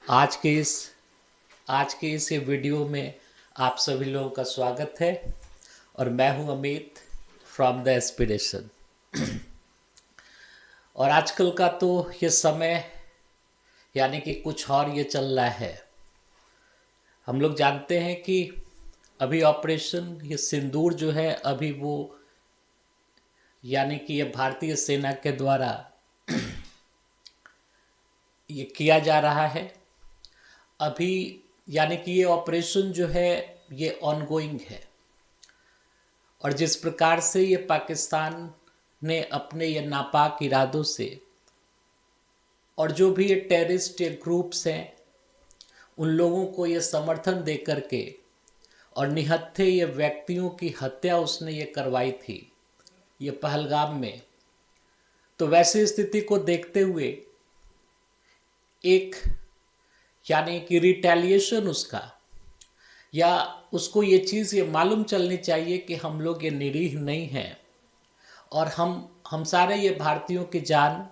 आज के इस आज के इस ये वीडियो में आप सभी लोगों का स्वागत है और मैं हूं अमित फ्रॉम द एस्पिरेशन। और आजकल का तो ये समय यानी कि कुछ और ये चल रहा है। हम लोग जानते हैं कि अभी ऑपरेशन ये सिंदूर जो है अभी वो यानी कि ये भारतीय सेना के द्वारा ये किया जा रहा है अभी। यानी कि ये ऑपरेशन जो है ये ऑनगोइंग है। और जिस प्रकार से ये पाकिस्तान ने अपने ये नापाक इरादों से और जो भी ये टेररिस्ट ये ग्रुप्स हैं उन लोगों को ये समर्थन दे करके और निहत्थे ये व्यक्तियों की हत्या उसने ये करवाई थी ये पहलगाम में। तो वैसी स्थिति को देखते हुए एक यानी कि रिटेलिएशन उसका या उसको ये चीज़ ये मालूम चलनी चाहिए कि हम लोग ये निरीह नहीं हैं और हम सारे ये भारतीयों की जान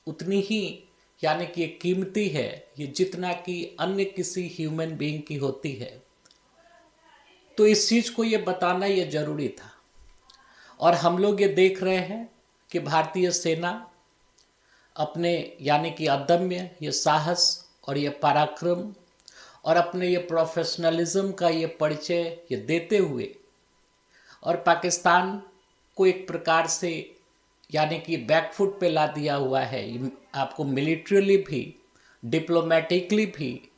उतनी ही यानी कि ये कीमती है ये जितना कि अन्य किसी ह्यूमन बीइंग की होती है। तो इस चीज़ को ये बताना ये जरूरी था। और हम लोग ये देख रहे हैं कि भारतीय सेना अपने यानी कि अदम्य ये साहस और ये पराक्रम और अपने ये प्रोफेशनलिज्म का ये परिचय ये देते हुए और पाकिस्तान को एक प्रकार से यानी कि बैकफुट पे ला दिया हुआ है। आपको मिलिट्रीली भी, डिप्लोमेटिकली भी,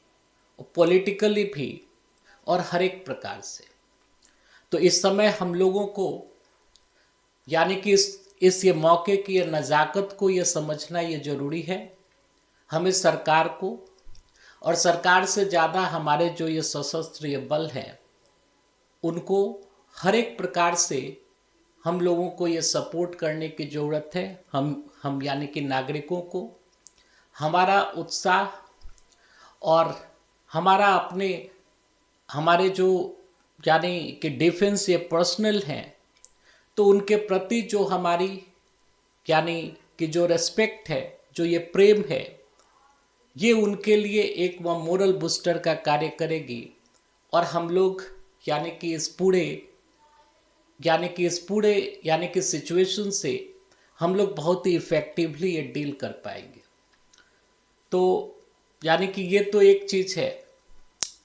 पॉलिटिकली भी और हर एक प्रकार से। तो इस समय हम लोगों को यानी कि इस ये मौके की ये नज़ाकत को ये समझना ये ज़रूरी है। हमें सरकार को और सरकार से ज़्यादा हमारे जो ये सशस्त्र ये बल हैं उनको हर एक प्रकार से हम लोगों को ये सपोर्ट करने की ज़रूरत है। हम यानी कि नागरिकों को हमारा उत्साह और हमारे जो यानी कि डिफेंस ये पर्सनल हैं तो उनके प्रति जो हमारी यानी कि जो रेस्पेक्ट है जो ये प्रेम है ये उनके लिए एक वह मोरल बूस्टर का कार्य करेगी। और हम लोग यानी कि इस पूरे यानी कि सिचुएशन से हम लोग बहुत ही इफ़ेक्टिवली ये डील कर पाएंगे। तो यानी कि ये तो एक चीज़ है,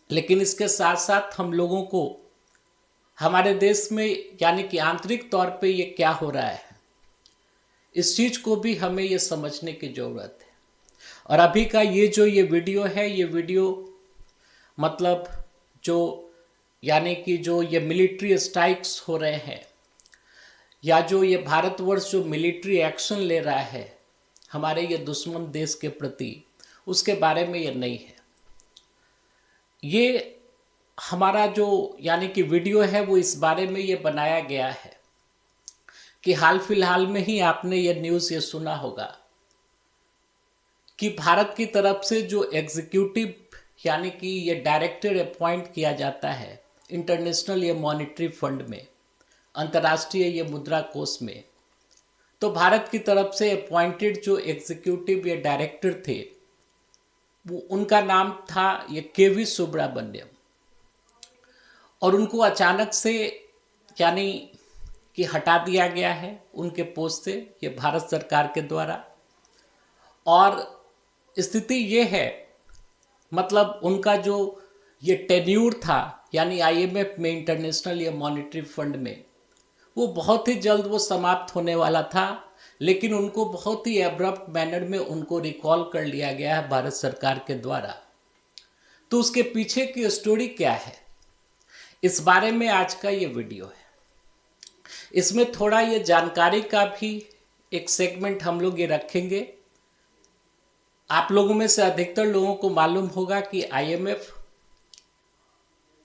लेकिन इसके साथ साथ हम लोगों को हमारे देश में यानी कि आंतरिक तौर पे ये क्या हो रहा है इस चीज़ को भी हमें ये समझने की ज़रूरत है। और अभी का ये जो ये वीडियो है ये वीडियो मतलब जो यानी कि जो ये मिलिट्री स्ट्राइक्स हो रहे हैं या जो ये भारतवर्ष जो मिलिट्री एक्शन ले रहा है हमारे ये दुश्मन देश के प्रति उसके बारे में ये नहीं है। ये हमारा जो यानी कि वीडियो है वो इस बारे में ये बनाया गया है कि हाल फिलहाल में ही आपने ये न्यूज़ ये सुना होगा कि भारत की तरफ से जो एग्जीक्यूटिव यानी कि ये डायरेक्टर अपॉइंट किया जाता है इंटरनेशनल ये मॉनेटरी फंड में, अंतर्राष्ट्रीय ये मुद्रा कोष में, तो भारत की तरफ से अपॉइंटेड जो एग्जीक्यूटिव ये डायरेक्टर थे वो उनका नाम था ये केवी सुब्रमण्यम। और उनको अचानक से यानी कि हटा दिया गया है उनके पोस्ट से ये भारत सरकार के द्वारा। और स्थिति ये है मतलब उनका जो ये टेन्यूर था यानी आईएमएफ में, इंटरनेशनल ये मॉनेटरी फंड में, वो बहुत ही जल्द वो समाप्त होने वाला था। लेकिन उनको बहुत ही एब्रप्ट मैनर में उनको रिकॉल कर लिया गया है भारत सरकार के द्वारा। तो उसके पीछे की स्टोरी क्या है इस बारे में आज का ये वीडियो है। इसमें थोड़ा ये जानकारी का भी एक सेगमेंट हम लोग ये रखेंगे। आप लोगों में से अधिकतर लोगों को मालूम होगा कि आईएमएफ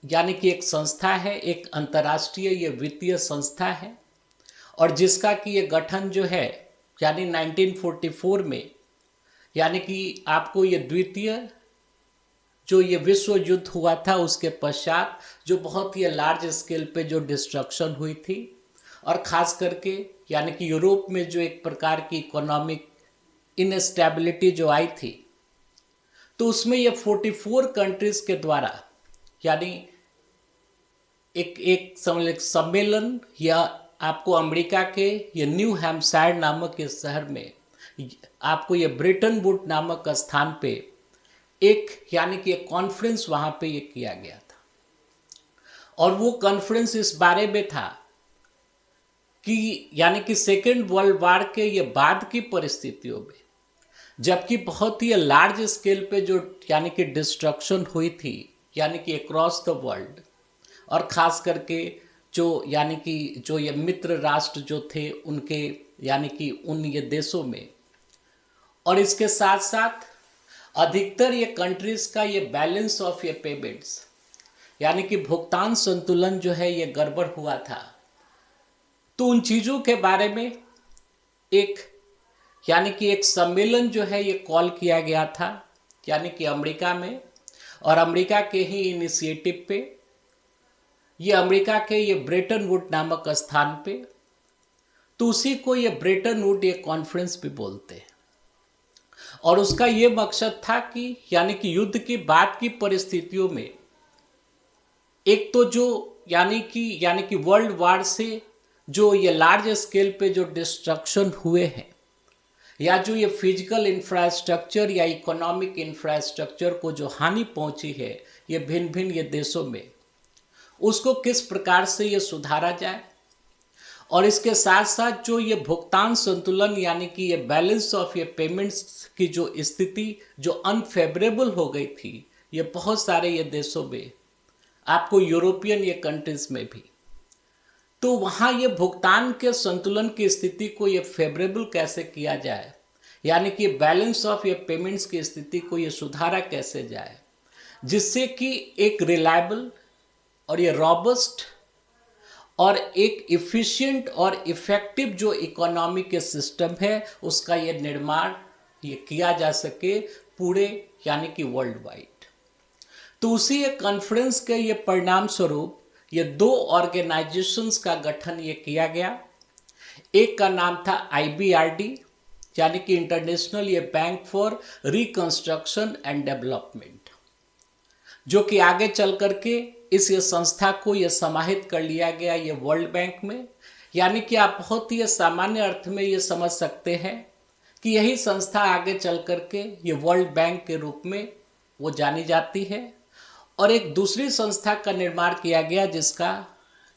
यानी कि एक संस्था है, एक अंतर्राष्ट्रीय ये वित्तीय संस्था है और जिसका कि ये गठन जो है यानी 1944 में यानी कि आपको ये द्वितीय जो ये विश्व युद्ध हुआ था उसके पश्चात जो बहुत ही लार्ज स्केल पे जो डिस्ट्रक्शन हुई थी और ख़ास करके यानी कि यूरोप में जो एक प्रकार की इकोनॉमिक इनस्टेबिलिटी जो आई थी तो उसमें ये 44 कंट्रीज के द्वारा, यानी एक एक सम्मेलन, या आपको अमेरिका के ये न्यू हैम्पशायर नामक इस शहर में, आपको ये ब्रेटन वुड नामक स्थान पे एक, यानी कि एक कॉन्फ्रेंस वहाँ पे ये किया गया था। और वो कॉन्फ्रेंस इस बारे में था कि यानी कि सेकेंड वर्ल्ड वार के ये बाद की परिस्थितियों में, जबकि बहुत ही लार्ज स्केल पे जो यानी कि डिस्ट्रक्शन हुई थी, यानी कि अक्रॉस द वर्ल्ड, और ख़ास करके जो यानी कि जो ये मित्र राष्ट्र जो थे उनके, यानी कि उन ये देशों में, और इसके साथ साथ अधिकतर ये कंट्रीज का ये बैलेंस ऑफ ये पेमेंट्स, यानी कि भुगतान संतुलन जो है ये गड़बड़ हुआ था। तो उन चीज़ों के बारे में एक, यानी कि एक सम्मेलन जो है ये कॉल किया गया था, यानी कि अमेरिका में, और अमेरिका के ही इनिशिएटिव पे, ये अमेरिका के ये ब्रेटन वुड नामक स्थान पे, तो उसी को ये ब्रेटन वुड ये कॉन्फ्रेंस भी बोलते हैं। और उसका ये मकसद था कि यानी कि युद्ध की बाद की परिस्थितियों में एक तो जो यानी कि वर्ल्ड वार से जो ये लार्ज स्केल पे जो डिस्ट्रक्शन हुए हैं, या जो ये फिजिकल इंफ्रास्ट्रक्चर या इकोनॉमिक इंफ्रास्ट्रक्चर को जो हानि पहुंची है ये भिन्न भिन्न ये देशों में, उसको किस प्रकार से ये सुधारा जाए, और इसके साथ साथ जो ये भुगतान संतुलन, यानी कि ये बैलेंस ऑफ ये पेमेंट्स की जो स्थिति जो अनफेवरेबल हो गई थी ये बहुत सारे ये देशों में, आपको यूरोपियन ये कंट्रीज में भी, तो वहाँ ये भुगतान के संतुलन की स्थिति को ये फेवरेबल कैसे किया जाए, यानी कि बैलेंस ऑफ ये पेमेंट्स की स्थिति को ये सुधारा कैसे जाए, जिससे कि एक रिलायबल और ये रॉबस्ट और एक इफ़िशिएंट और इफ़ेक्टिव जो इकोनॉमी के सिस्टम है उसका ये निर्माण ये किया जा सके पूरे, यानी कि वर्ल्ड वाइड। तो उसी एक कॉन्फ्रेंस के ये परिणाम स्वरूप ये दो ऑर्गेनाइजेशंस का गठन ये किया गया। एक का नाम था IBRD, यानी कि इंटरनेशनल ये bank for reconstruction and development, जो कि आगे चल करके इस ये संस्था को ये समाहित कर लिया गया ये वर्ल्ड बैंक में। यानी कि आप बहुत ही सामान्य अर्थ में ये समझ सकते हैं कि यही संस्था आगे चल करके ये वर्ल्ड बैंक के रूप में वो जानी जाती है। और एक दूसरी संस्था का निर्माण किया गया जिसका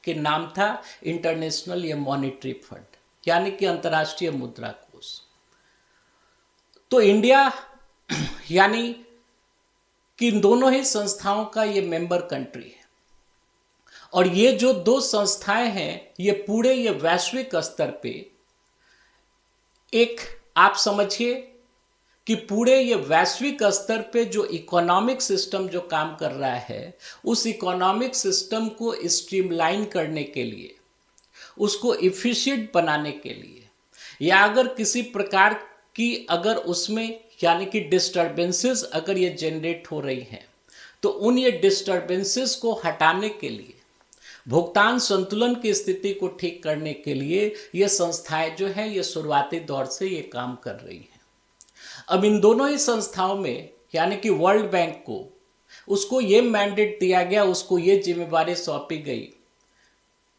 कि नाम था इंटरनेशनल ये मॉनेटरी फंड, यानी कि अंतर्राष्ट्रीय मुद्रा कोष। तो इंडिया यानी कि इन दोनों ही संस्थाओं का ये मेंबर कंट्री है, और ये जो दो संस्थाएं हैं ये पूरे ये वैश्विक स्तर पे एक, आप समझिए कि पूरे ये वैश्विक स्तर पे जो इकोनॉमिक सिस्टम जो काम कर रहा है, उस इकोनॉमिक सिस्टम को स्ट्रीमलाइन करने के लिए, उसको इफिशिएंट बनाने के लिए, या अगर किसी प्रकार की अगर उसमें यानी कि डिस्टर्बेंसेस अगर ये जनरेट हो रही हैं, तो उन ये डिस्टर्बेंसेस को हटाने के लिए, भुगतान संतुलन की स्थिति को ठीक करने के लिए ये संस्थाएं जो है ये शुरुआती दौर से ये काम कर रही हैं। अब इन दोनों ही संस्थाओं में, यानी कि वर्ल्ड बैंक को उसको ये मैंडेट दिया गया, उसको ये जिम्मेवारी सौंपी गई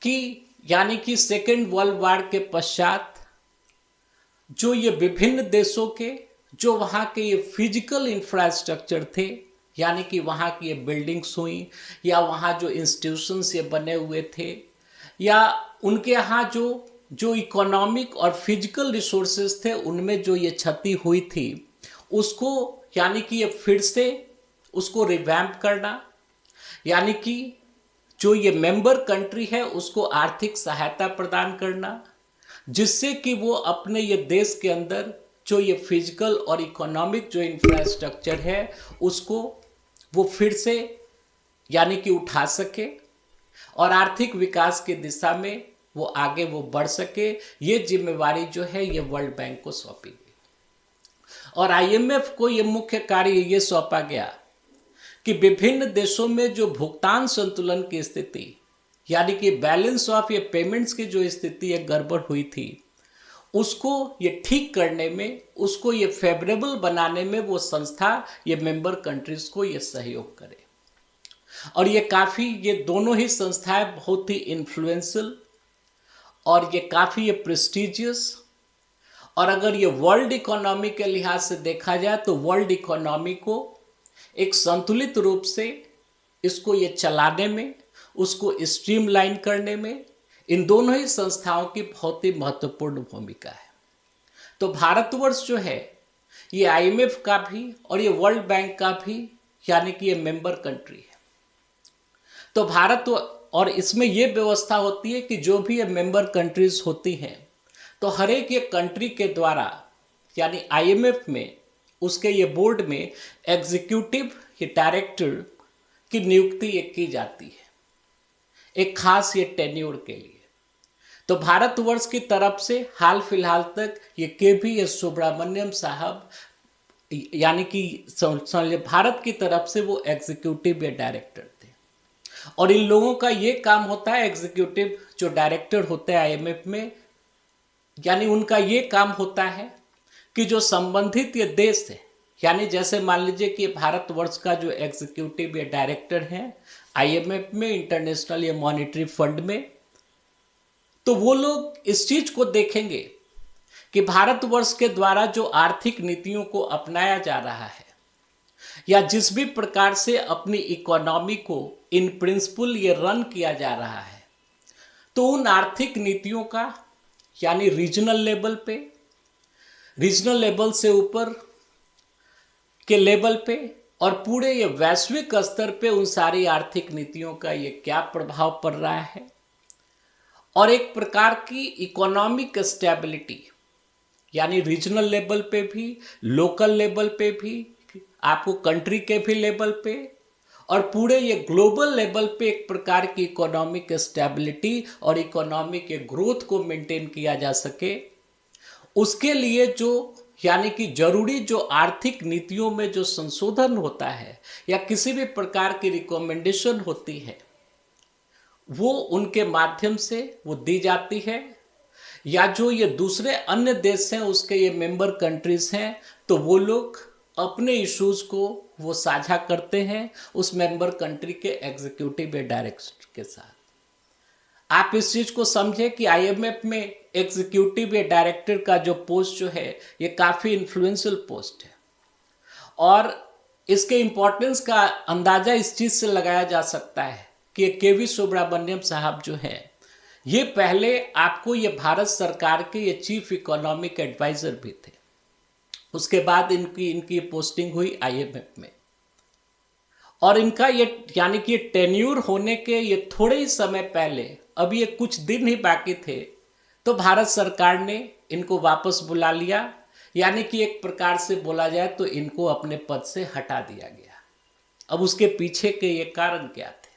कि यानी कि सेकेंड वर्ल्ड वार के पश्चात जो ये विभिन्न देशों के जो वहाँ के ये फिजिकल इंफ्रास्ट्रक्चर थे, यानी कि वहाँ की ये बिल्डिंग्स हुई, या वहाँ जो इंस्टीट्यूशंस ये बने हुए थे, या उनके यहाँ जो इकोनॉमिक और फिजिकल रिसोर्सेज थे उनमें जो ये क्षति हुई थी, उसको यानी कि ये फिर से उसको रिवैम्प करना, यानी कि जो ये मेंबर कंट्री है उसको आर्थिक सहायता प्रदान करना, जिससे कि वो अपने ये देश के अंदर जो ये फिजिकल और इकोनॉमिक जो इंफ्रास्ट्रक्चर है उसको वो फिर से यानी कि उठा सके और आर्थिक विकास की दिशा में वो आगे वो बढ़ सके। ये जिम्मेवारी जो है ये वर्ल्ड बैंक को सौंपी गई, और IMF को ये मुख्य कार्य ये सौंपा गया कि विभिन्न देशों में जो भुगतान संतुलन की स्थिति, यानी कि बैलेंस ऑफ ये पेमेंट्स की जो स्थिति एक गड़बड़ हुई थी, उसको ये ठीक करने में, उसको ये फेवरेबल बनाने में वो संस्था, ये मेंबर कंट्रीज को ये सहयोग करे। और ये काफ़ी, ये दोनों ही संस्थाएं बहुत ही इन्फ्लुएंशियल और ये काफ़ी ये प्रेस्टिजियस, और अगर ये वर्ल्ड इकोनॉमी के लिहाज से देखा जाए तो वर्ल्ड इकोनॉमी को एक संतुलित रूप से इसको ये चलाने में, उसको स्ट्रीमलाइन करने में इन दोनों ही संस्थाओं की बहुत ही महत्वपूर्ण भूमिका है। तो भारतवर्ष जो है ये आईएमएफ का भी और ये वर्ल्ड बैंक का भी यानी कि ये मेंबर कंट्री है। तो भारत, और इसमें ये व्यवस्था होती है कि जो भी ये मेंबर कंट्रीज होती हैं तो हर एक ये कंट्री के द्वारा यानी आईएमएफ में उसके ये बोर्ड में एग्जीक्यूटिव ये डायरेक्टर की नियुक्ति ये की जाती है एक खास ये टेन्योर के लिए। तो भारतवर्ष की तरफ से हाल फिलहाल तक ये के.वी.एस. सुब्रमण्यम साहब यानी कि भारत की तरफ से वो एग्जीक्यूटिव या डायरेक्टर थे। और इन लोगों का ये काम होता है, एग्जीक्यूटिव जो डायरेक्टर होते हैं आईएमएफ में, यानी उनका ये काम होता है कि जो संबंधित ये देश है, यानी जैसे मान लीजिए कि भारतवर्ष का जो एग्जीक्यूटिव या डायरेक्टर है आईएमएफ में, इंटरनेशनल या मॉनेटरी फंड में, तो वो लोग इस चीज को देखेंगे कि भारतवर्ष के द्वारा जो आर्थिक नीतियों को अपनाया जा रहा है या जिस भी प्रकार से अपनी इकोनॉमी को इन प्रिंसिपल ये रन किया जा रहा है, तो उन आर्थिक नीतियों का यानी रीजनल लेवल पे, रीजनल लेवल से ऊपर के लेवल पे और पूरे ये वैश्विक स्तर पे उन सारी आर्थिक नीतियों का ये क्या प्रभाव पड़ रहा है, और एक प्रकार की इकोनॉमिक स्टेबिलिटी यानी रीजनल लेवल पे भी, लोकल लेवल पे भी, आपको कंट्री के भी लेवल पे और पूरे ये ग्लोबल लेवल पे एक प्रकार की इकोनॉमिक स्टेबिलिटी और इकोनॉमिक ग्रोथ को मेंटेन किया जा सके, उसके लिए जो यानी कि जरूरी जो आर्थिक नीतियों में जो संशोधन होता है या किसी भी प्रकार की रिकमेंडेशन होती है वो उनके माध्यम से वो दी जाती है, या जो ये दूसरे अन्य देश हैं उसके ये मेंबर कंट्रीज हैं तो वो लोग अपने इश्यूज को वो साझा करते हैं उस मेंबर कंट्री के एग्जीक्यूटिव या डायरेक्टर के साथ। आप इस चीज को समझे कि आईएमएफ में एग्जीक्यूटिव या डायरेक्टर का जो पोस्ट जो है ये काफी इन्फ्लुएंशियल पोस्ट है, और इसके इंपॉर्टेंस का अंदाजा इस चीज से लगाया जा सकता है कि के.वी. सुब्रमण्यम साहब जो हैं ये पहले आपको ये भारत सरकार के ये चीफ इकोनॉमिक एडवाइजर भी थे, उसके बाद इनकी पोस्टिंग हुई आईएमएफ में, और इनका ये यानी कि टेन्यूर होने के ये थोड़े ही समय पहले, अभी ये कुछ दिन ही बाकी थे, तो भारत सरकार ने इनको वापस बुला लिया, यानी कि एक प्रकार से बोला जाए तो इनको अपने पद से हटा दिया गया। अब उसके पीछे के ये कारण क्या थे,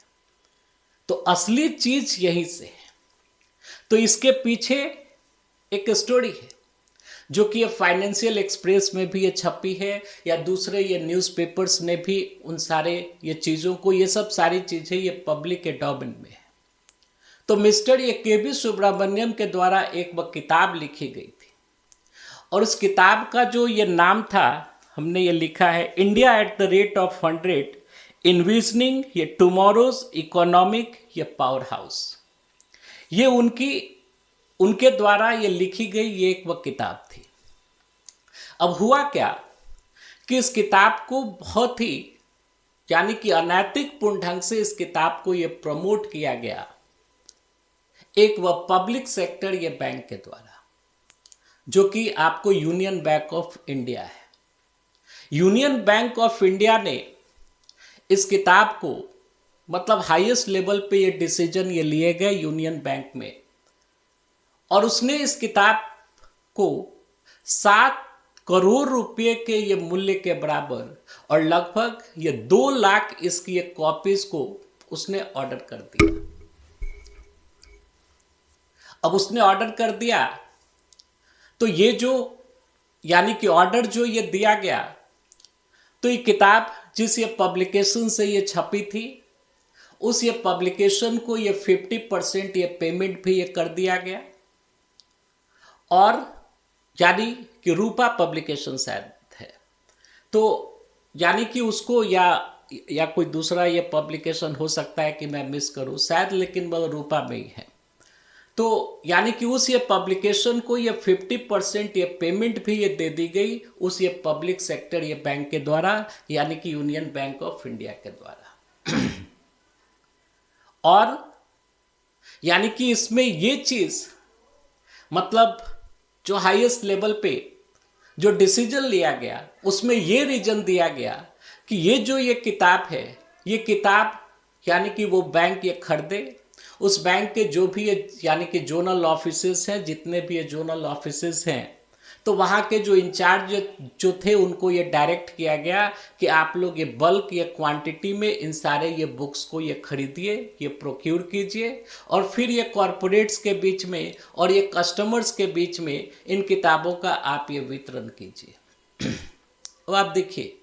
तो असली चीज यहीं से है। तो इसके पीछे एक स्टोरी है जो कि ये फाइनेंशियल एक्सप्रेस में भी ये छपी है या दूसरे ये न्यूज़पेपर्स ने भी उन सारे ये चीज़ों को, ये सब सारी चीज़ें ये पब्लिक के डोमेन में है। तो मिस्टर ये के.वी. सुब्रमण्यम के द्वारा एक वह किताब लिखी गई थी, और उस किताब का जो ये नाम था, हमने ये लिखा है India at the rate of 100 envisioning ये टुमारोज इकोनॉमिक ये पावर हाउस। ये उनके द्वारा ये लिखी गई ये एक वह किताब थी। अब हुआ क्या कि इस किताब को बहुत ही यानी कि अनैतिक पूर्ण ढंग से इस किताब को ये प्रमोट किया गया एक वह पब्लिक सेक्टर ये बैंक के द्वारा, जो कि आपको यूनियन बैंक ऑफ इंडिया है। यूनियन बैंक ऑफ इंडिया ने इस किताब को मतलब हाईएस्ट लेवल पे ये डिसीजन ये लिए गए यूनियन बैंक में, और उसने इस किताब को 7 करोड़ रुपए के ये मूल्य के बराबर और लगभग ये 2 लाख इसकी ये कॉपीज को उसने ऑर्डर कर दिया। अब उसने ऑर्डर कर दिया तो ये जो यानी कि ऑर्डर जो ये दिया गया, तो ये किताब जिस ये पब्लिकेशन से ये छपी थी उस ये पब्लिकेशन को ये 50% ये पेमेंट भी ये कर दिया गया, और यानी कि रूपा पब्लिकेशन शायद है। तो यानी कि उसको या कोई दूसरा ये पब्लिकेशन हो सकता है कि मैं मिस करूं शायद, लेकिन वो रूपा में ही है। तो यानी कि उस ये पब्लिकेशन को ये 50% ये पेमेंट भी ये दे दी गई उस ये पब्लिक सेक्टर ये बैंक के द्वारा, यानी कि यूनियन बैंक ऑफ इंडिया के द्वारा। और यानी कि इसमें ये चीज मतलब जो हाईएस्ट लेवल पे जो डिसीजन लिया गया उसमें ये रीजन दिया गया कि ये किताब है, ये किताब यानी कि वो बैंक ये खरीदे, उस बैंक के जो भी ये यानी कि जोनल ऑफिसेस हैं, जितने भी ये जोनल ऑफिसेस हैं, तो वहाँ के जो इंचार्ज जो थे उनको ये डायरेक्ट किया गया कि आप लोग ये बल्क ये क्वांटिटी में इन सारे ये बुक्स को ये खरीदिए, ये प्रोक्यूर कीजिए और फिर ये कॉरपोरेट्स के बीच में और ये कस्टमर्स के बीच में इन किताबों का आप ये वितरण कीजिए। अब आप देखिए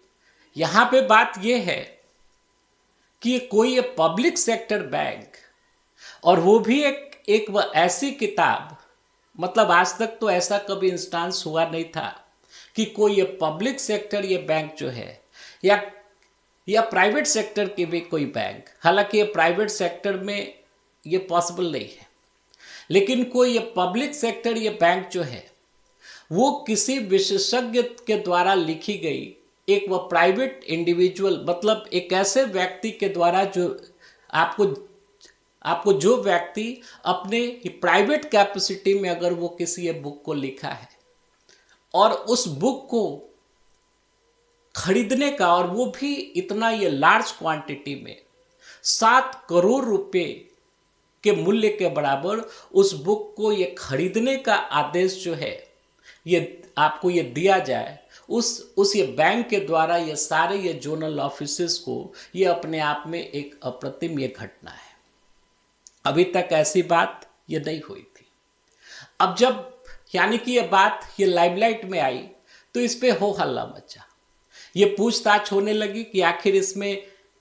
यहाँ पे बात ये है कि ये कोई ये पब्लिक सेक्टर बैंक और वो भी एक ऐसी किताब, मतलब आज तक तो ऐसा कभी इंस्टांस हुआ नहीं था कि कोई ये पब्लिक सेक्टर ये बैंक जो है या प्राइवेट सेक्टर के भी कोई बैंक, हालांकि ये प्राइवेट सेक्टर में ये पॉसिबल नहीं है, लेकिन कोई ये पब्लिक सेक्टर ये बैंक जो है वो किसी विशेषज्ञ के द्वारा लिखी गई एक वो प्राइवेट इंडिविजुअल, मतलब एक ऐसे व्यक्ति के द्वारा जो आपको जो व्यक्ति अपने प्राइवेट कैपेसिटी में अगर वो किसी ये बुक को लिखा है और उस बुक को खरीदने का, और वो भी इतना ये लार्ज क्वांटिटी में 7 करोड़ रुपए के मूल्य के बराबर उस बुक को ये खरीदने का आदेश जो है ये आपको ये दिया जाए, उस ये बैंक के द्वारा ये सारे ये जोनल ऑफिसेस को, ये अपने आप में एक अप्रतिम ये घटना है। अभी तक ऐसी बात ये नहीं हुई थी। अब जब यानी कि ये बात ये लाइमलाइट में आई तो इस पे हो हल्ला मचा, ये पूछताछ होने लगी कि आखिर इसमें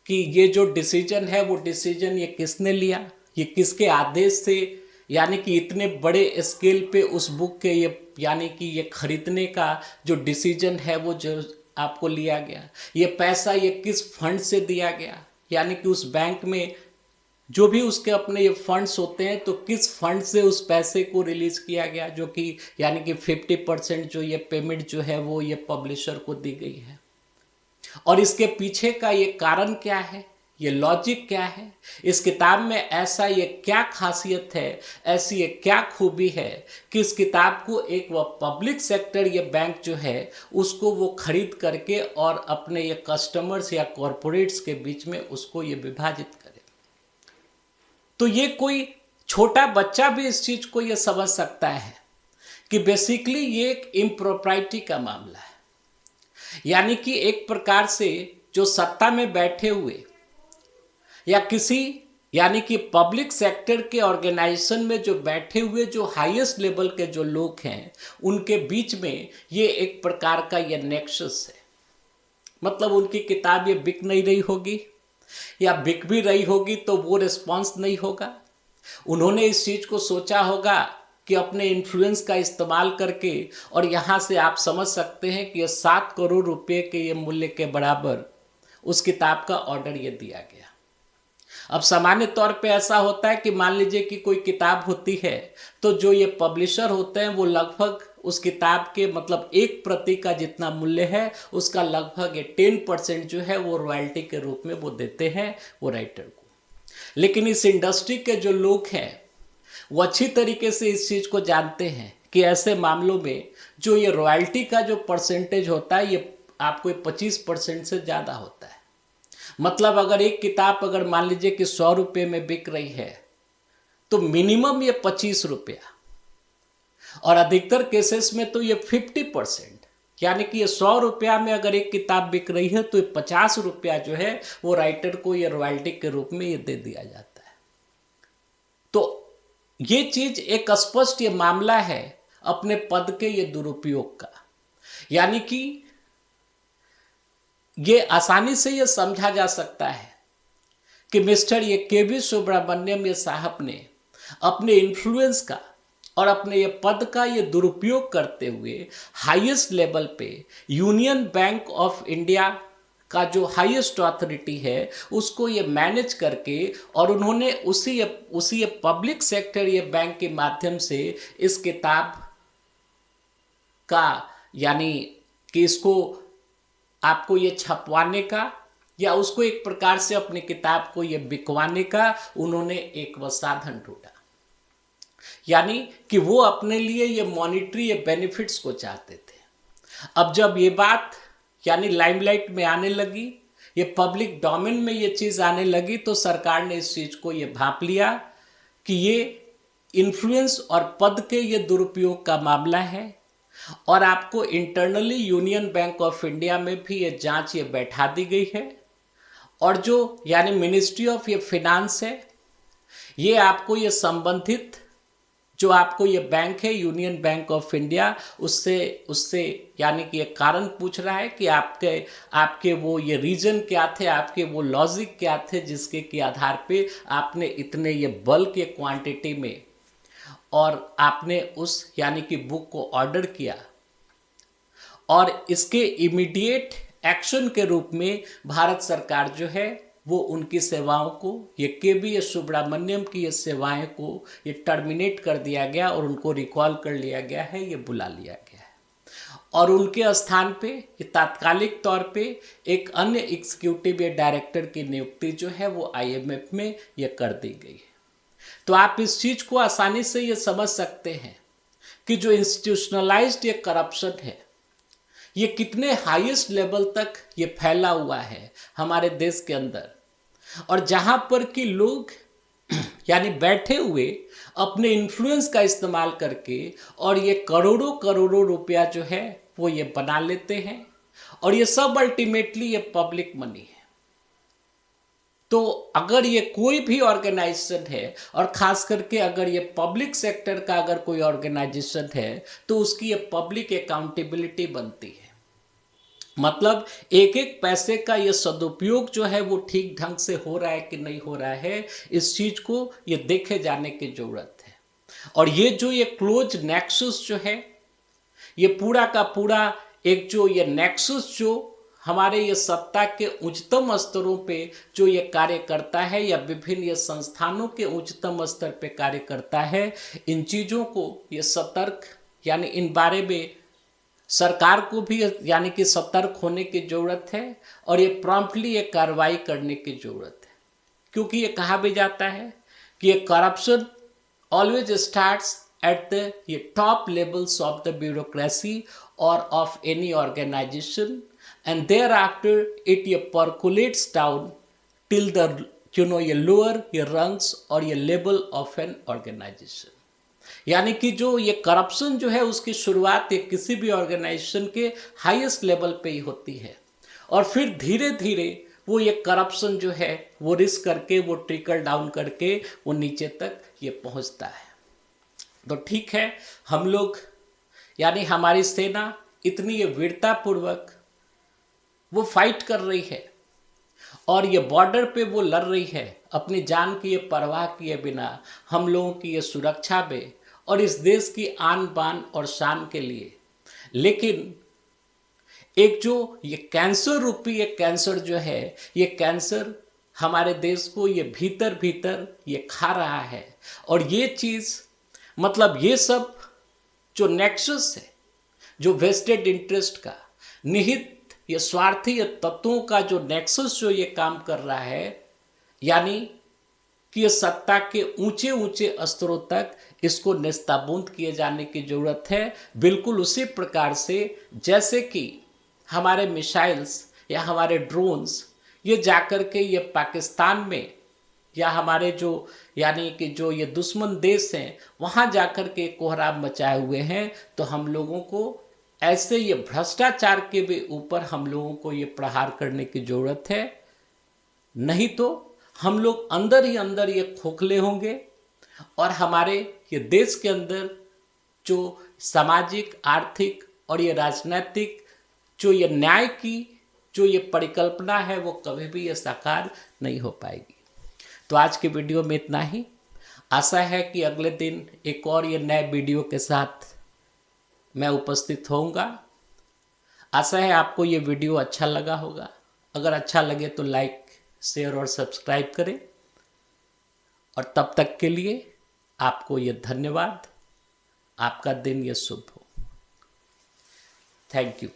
कि ये जो डिसीजन है वो डिसीजन ये किसने लिया, ये किसके आदेश से, यानी कि इतने बड़े स्केल पे उस बुक के ये यानी कि ये खरीदने का जो डिसीजन है वो जो आपको लिया गया, ये पैसा ये किस फंड से दिया गया, यानी कि उस बैंक में जो भी उसके अपने ये फंड्स होते हैं तो किस फंड से उस पैसे को रिलीज किया गया, जो कि यानी कि 50% जो ये पेमेंट जो है वो ये पब्लिशर को दी गई है। और इसके पीछे का ये कारण क्या है, ये लॉजिक क्या है, इस किताब में ऐसा ये क्या खासियत है, ऐसी ये क्या खूबी है कि इस किताब को एक वह पब्लिक सेक्टर ये बैंक जो है उसको वो खरीद करके और अपने ये कस्टमर्स या कॉरपोरेट्स के बीच में उसको ये विभाजित करे। तो ये कोई छोटा बच्चा भी इस चीज को ये समझ सकता है कि बेसिकली ये एक इम्प्रोप्राइटी का मामला है, यानी कि एक प्रकार से जो सत्ता में बैठे हुए या किसी यानी कि पब्लिक सेक्टर के ऑर्गेनाइजेशन में जो बैठे हुए जो हाईएस्ट लेवल के जो लोग हैं उनके बीच में ये एक प्रकार का ये नेक्सस है। मतलब उनकी किताब ये बिक नहीं रही होगी या बिक भी रही होगी तो वो रिस्पॉन्स नहीं होगा। उन्होंने इस चीज को सोचा होगा कि अपने इन्फ्लुएंस का इस्तेमाल करके, और यहाँ से आप समझ सकते हैं कि ये 7 करोड़ रुपए के ये मूल्य के बराबर उस किताब का ऑर्डर ये दिया गया। अब सामान्य तौर पे ऐसा होता है कि मान लीजिए कि कोई किताब होती है तो जो ये पब्लिशर होते हैं वो लगभग उस किताब के मतलब 1 प्रति का जितना मूल्य है उसका लगभग 10% जो है वो रॉयल्टी के रूप में वो देते हैं वो राइटर को। लेकिन इस इंडस्ट्री के जो लोग हैं वो अच्छी तरीके से इस चीज को जानते हैं कि ऐसे मामलों में जो ये रॉयल्टी का जो परसेंटेज होता है ये आपको 25% से ज़्यादा होता है। मतलब अगर एक किताब अगर मान लीजिए कि 100 रुपये में बिक रही है तो मिनिमम ये 25 रुपया, और अधिकतर केसेस में तो ये 50%, यानी कि ये 100 रुपया में अगर एक किताब बिक रही है तो 50 रुपया जो है वो राइटर को ये रॉयल्टी के रूप में ये दे दिया जाता है। तो ये चीज एक स्पष्ट ये मामला है अपने पद के ये दुरुपयोग का, यानी कि ये आसानी से ये समझा जा सकता है कि मिस्टर ये के वी सुब्रमण्यम ये साहब ने अपने इन्फ्लुएंस का और अपने ये पद का ये दुरुपयोग करते हुए हाईएस्ट लेवल पे यूनियन बैंक ऑफ इंडिया का जो हाईएस्ट अथॉरिटी है उसको ये मैनेज करके, और उन्होंने उसी ये पब्लिक सेक्टर ये बैंक के माध्यम से इस किताब का, यानी कि इसको आपको ये छपवाने का या उसको एक प्रकार से अपनी किताब को ये बिकवाने का उन्होंने एक वो साधन ढूंढा। यानी कि वो अपने लिए ये मॉनिटरी ये बेनिफिट्स को चाहते थे। अब जब ये बात यानी लाइमलाइट में आने लगी, ये पब्लिक डोमेन में ये चीज़ आने लगी, तो सरकार ने इस चीज़ को ये भांप लिया कि ये इन्फ्लुएंस और पद के ये दुरुपयोग का मामला है, और आपको internally union bank of India में भी ये जांच ये बैठा दी गई है, और जो यानी मिनिस्ट्री ऑफ ये फिनांस है, ये आपको ये संबंधित जो आपको ये बैंक है यूनियन बैंक ऑफ इंडिया, उससे यानी कि ये कारण पूछ रहा है कि आपके वो ये रीजन क्या थे, आपके वो लॉजिक क्या थे जिसके के आधार पे आपने इतने ये बल्क के क्वांटिटी में और आपने उस यानी कि बुक को ऑर्डर किया। और इसके इमीडिएट एक्शन के रूप में भारत सरकार जो है वो उनकी सेवाओं को, ये के सुब्रमण्यम की ये सेवाएं को ये टर्मिनेट कर दिया गया और उनको रिकॉल कर लिया गया है, ये बुला लिया गया है, और उनके स्थान पे ये तात्कालिक तौर पे एक अन्य एग्जीक्यूटिव या डायरेक्टर की नियुक्ति जो है वो IMF में ये कर दी गई है। तो आप इस चीज को आसानी से ये समझ सकते हैं कि जो इंस्टीट्यूशनलाइज्ड ये करप्शन है ये कितने हाईएस्ट लेवल तक ये फैला हुआ है हमारे देश के अंदर, और जहां पर कि लोग यानी बैठे हुए अपने इन्फ्लुएंस का इस्तेमाल करके और ये करोड़ों करोड़ों रुपया जो है वो ये बना लेते हैं, और ये सब अल्टीमेटली ये पब्लिक मनी है। तो अगर ये कोई भी ऑर्गेनाइजेशन है, और खास करके अगर ये पब्लिक सेक्टर का अगर कोई ऑर्गेनाइजेशन है, तो उसकी ये पब्लिक अकाउंटेबिलिटी बनती है। मतलब एक एक पैसे का ये सदुपयोग जो है वो ठीक ढंग से हो रहा है कि नहीं हो रहा है, इस चीज को ये देखे जाने की जरूरत है। और ये जो ये क्लोज नेक्सस जो है, ये पूरा का पूरा एक जो ये नेक्सस जो हमारे ये सत्ता के उच्चतम स्तरों पे जो ये कार्य करता है, या विभिन्न ये संस्थानों के उच्चतम स्तर पे कार्य करता है, इन चीज़ों को ये सतर्क यानी इन बारे में सरकार को भी यानी कि सतर्क होने की ज़रूरत है, और ये प्रॉम्प्टली ये कार्रवाई करने की ज़रूरत है। क्योंकि ये कहा भी जाता है कि ये corruption always starts at the ये top levels of the bureaucracy और of any organisation, and thereafter it ये percolates down till the ये lower ये rungs और ये level of an organization। यानी कि जो ये करप्शन जो है उसकी शुरुआत ये किसी भी ऑर्गेनाइजेशन के हाईएस्ट लेवल पे ही होती है, और फिर धीरे धीरे वो ये करप्शन जो है वो रिस्क करके वो ट्रिकल डाउन करके वो नीचे तक ये पहुंचता है। तो ठीक है, हम लोग यानी हमारी सेना इतनी ये वीरतापूर्वक वो फाइट कर रही है, और ये बॉर्डर पे वो लड़ रही है अपनी जान की ये परवाह किए बिना हम लोगों की ये सुरक्षा में और इस देश की आन बान और शान के लिए। लेकिन एक जो ये कैंसर रूपी ये कैंसर जो है, ये कैंसर हमारे देश को ये भीतर भीतर ये खा रहा है, और ये चीज़ मतलब ये सब जो नेक्सस है, जो वेस्टेड इंटरेस्ट का निहित ये स्वार्थी तत्वों का जो नेक्सस जो ये काम कर रहा है, यानी कि ये सत्ता के ऊंचे ऊंचे स्तरों तक इसको नेस्ताबूंद किए जाने की जरूरत है। बिल्कुल उसी प्रकार से जैसे कि हमारे मिसाइल्स या हमारे ड्रोन्स ये जाकर के ये पाकिस्तान में या हमारे जो यानी कि जो ये दुश्मन देश हैं वहाँ जाकर के कोहराम मचाए हुए हैं, तो हम लोगों को ऐसे ये भ्रष्टाचार के भी ऊपर हम लोगों को ये प्रहार करने की जरूरत है। नहीं तो हम लोग अंदर ही अंदर ये खोखले होंगे, और हमारे ये देश के अंदर जो सामाजिक आर्थिक और ये राजनीतिक जो ये न्याय की जो ये परिकल्पना है वो कभी भी ये साकार नहीं हो पाएगी। तो आज के वीडियो में इतना ही। आशा है कि अगले दिन एक और ये नए वीडियो के साथ मैं उपस्थित होऊंगा। आशा है आपको ये वीडियो अच्छा लगा होगा। अगर अच्छा लगे तो लाइक, शेयर और सब्सक्राइब करें। और तब तक के लिए आपको ये धन्यवाद। आपका दिन ये शुभ हो। Thank you.